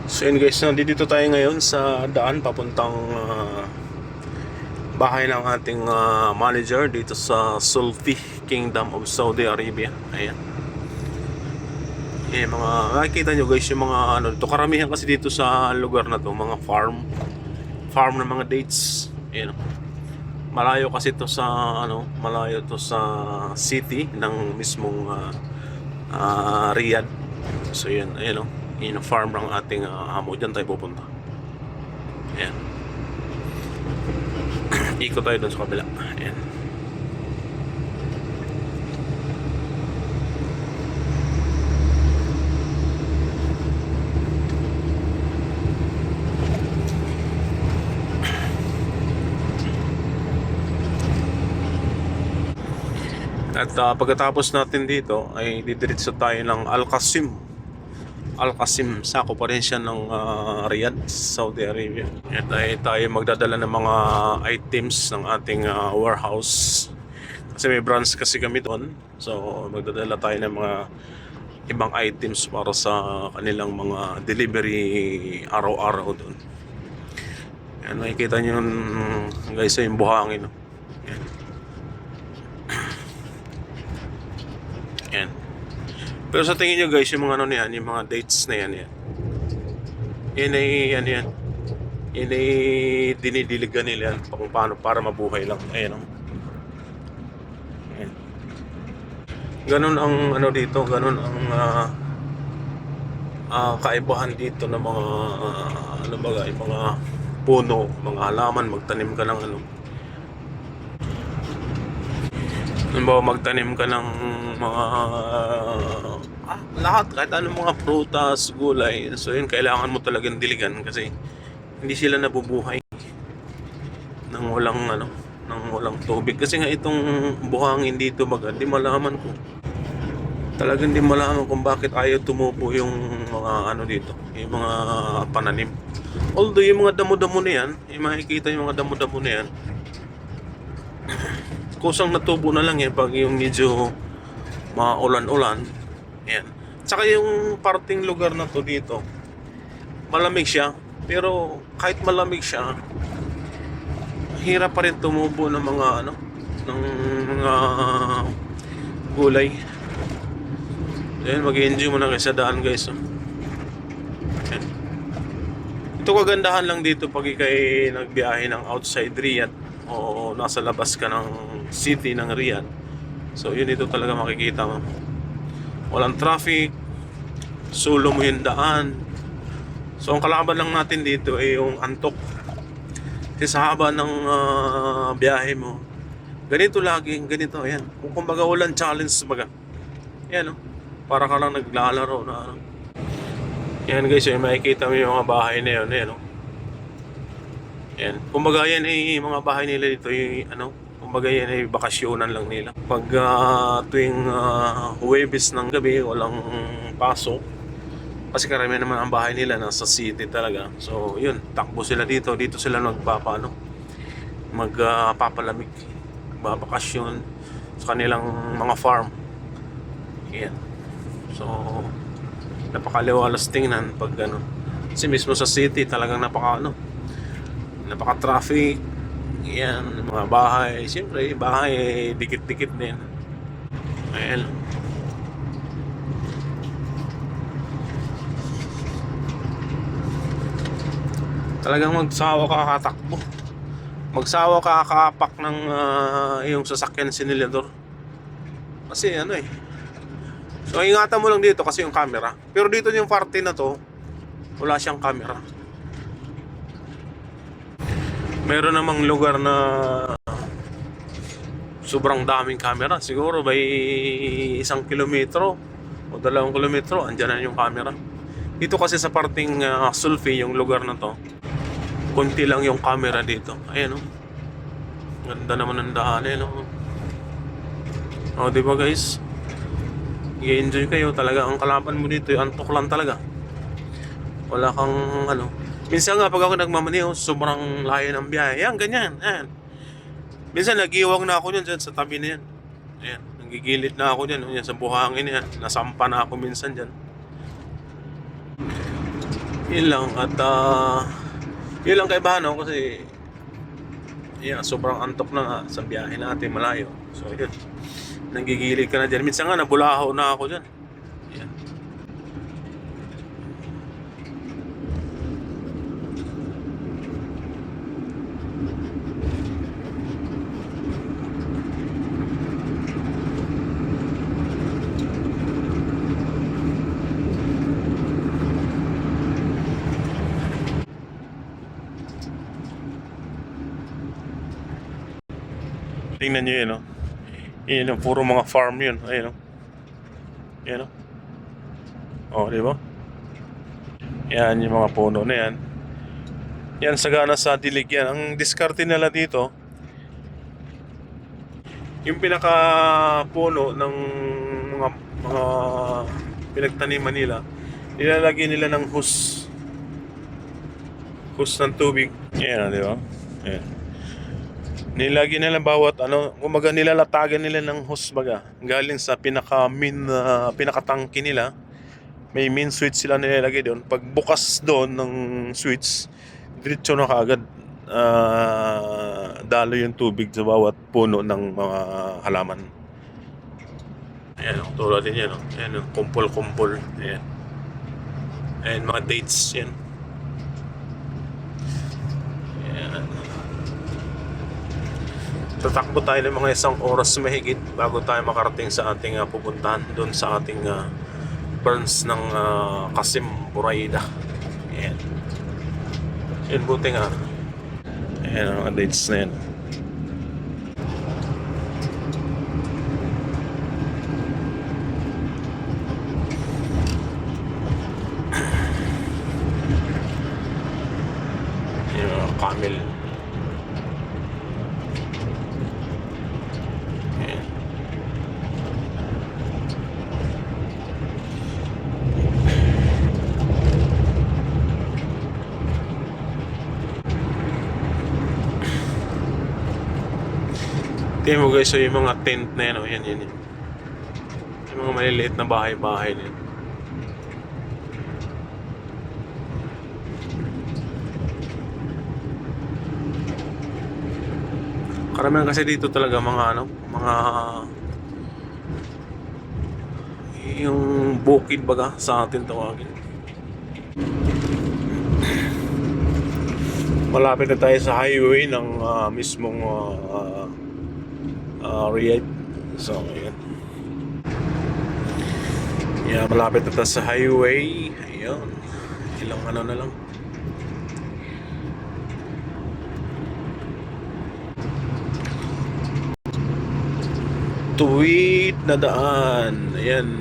So yun guys, nandito tayo ngayon sa daan papuntang bahay ng ating manager dito sa Sulfi Kingdom of Saudi Arabia. Ayan. Eh, mga nakikita nyo guys yung mga ano dito. Karamihan kasi dito sa lugar na to, mga farm ng mga dates. Ayan. Malayo kasi to sa ano, malayo to sa city ng mismong Riyadh. So yun, ayan o. Yun ang farm ng ating amo. Diyan tayo pupunta. Ayan. Ikot tayo dun sa kabila. Ayan. At pagkatapos natin dito ay didiretso tayo ng Al-Qasim. Al-Qasim, sako pa rin siya ng Riyadh, Saudi Arabia. At ay tayo magdadala ng mga items ng ating warehouse. Kasi may branch kasi kami doon. So magdadala tayo ng mga ibang items para sa kanilang mga delivery araw-araw doon. Yan, makikita nyo yun guys, yung buhangin. Yan. Yan. Pero sa tingin nyo guys, yung mga ano niyan, yung mga dates na yan, yan. Yan ay, yan. Yan ay dinidiligan nila yan kung paano para mabuhay lang. Ayan o. Ayan. Ganun ang ano dito, ganun ang kaibahan dito ng mga ano ba, yung mga puno, mga halaman, magtanim ka ng ano. Halimbawa, magtanim ka ng mga lahat, kahit anong mga prutas, gulay. So yun, kailangan mo talagang diligan kasi hindi sila nabubuhay nang walang ano, nang walang tubig. Kasi nga itong buhangin dito baga, di malaman ko. Talagang di malaman kung bakit ayaw tumubo yung mga ano dito, yung mga pananim. Although yung mga damo-damo na yan, yung makikita yung mga damo-damo na yan, kusang natubo na lang yan pag yung medyo maulan-ulan. Yan. Tsaka yung parting lugar na to dito, malamig siya. Pero kahit malamig siya, hirap pa rin tumubo ng mga ano, ng mga gulay. Yan, mag-enjoy mo na kayo sa daan guys. Yan. Ito kagandahan lang dito pag ikay nagbiyahe ng outside Riyadh o nasa labas ka ng city ng Riyadh. So yun, dito talaga makikita mo. Walang traffic, solo mo yung daan. So ang kalaban lang natin dito ay yung antok. Kasi sa haba ng biyahe mo, ganito lagi, ganito, ayan. Kung kumbaga walang challenge baga. Ayan o, para ka lang naglalaro na ano. Yan guys, yung makikita mo yung mga bahay na yun, ayan o. Yan. Kumbaga yan ay mga bahay nila dito, yung ano, kumbaga yan ay bakasyonan lang nila. Pag tuwing Huwebes ng gabi, walang pasok. Kasi karamihan naman ang bahay nila nasa city talaga. So yun, takbo sila dito. Dito sila magpapalamig, magbabakasyon sa kanilang mga farm. Yan. So napakaliwalas tingnan pag ano. Kasi mismo sa city talagang napaka-traffic. Yan, mga bahay. Siyempre, bahay dikit-dikit din. Ayan. Talagang magsawa ka katakbo. Magsawa ka kaapak ng yung sasakyan sinilador. Kasi ano eh. So ingatan mo lang dito kasi yung camera. Pero dito yung parte na to, wala siyang camera. Meron namang lugar na sobrang daming camera. Siguro by 1 kilometro o 2 kilometro, andyan na yung camera. Dito kasi sa parting Sulfi, yung lugar na to, konti lang yung camera dito. Ayan o. Ganda naman ng daan. Ayan o. O diba guys? I-enjoy kayo. Talaga ang kalaban mo dito, yung antok lang talaga. Wala kang ano. Minsan nga pag ako nagmamaneho, sobrang layo ng biyahe. Yan, ganyan. Ayan. Minsan nagiwang na ako dyan sa tabi na yan. Ayan. Nagigilid na ako dyan. Yan, sa buhangin yan. Nasampa na ako minsan dyan. Yun lang. At yun lang kaibahan, no? Kasi yeah, sobrang antok na nga sa biyahe natin malayo. So yun, nanggigilid ka na dyan. Minsan nga nabulaho na ako dyan. Yan. Tingnan nyo yun, no? Yun, no? Puro mga farm yun. Ayun, no? Yan, no? Oh, di ba? Yan yung mga puno na yan. Yan, sagana sa dilig yan. Ang diskarte nila dito, yung pinaka puno ng mga pinagtaniman nila, nilalagyan nila ng hose ng tubig. Yan, di ba? Yan. Nilagyan nila bawat kumaga nilalatagan nila ng hose baga galing sa pinakatangke nila. May main switch sila nilalagay doon. Pag bukas doon ng switch, diretso na kaagad dalo yung tubig sa bawat puno ng mga halaman. Ayan, tulad din yan. Ayan, kumpol-kumpol. Ayan. Ayan, mga dates yan. Ayan. Tatakbo tayo ng mga 1 oras mahigit bago tayo makarating sa ating pupuntahan doon sa ating burns ng Qasim Buraida. Ayan. Yun, buti nga. Ayan ang mga dates na yan. Yung mga camel. Ayan. Tingnan mo guys, so yung mga tent na yan, yan. Yung mga maliliit na bahay-bahay na yan. Karamihan kasi dito talaga mga yung bukid baga sa atin tawagin. Malapit na tayo sa highway ng mismong Riyadh. So, ayan. Yeah, malapit na tayo sa highway. Ayan. Ilang na lang. Tuwid na daan. Ayan.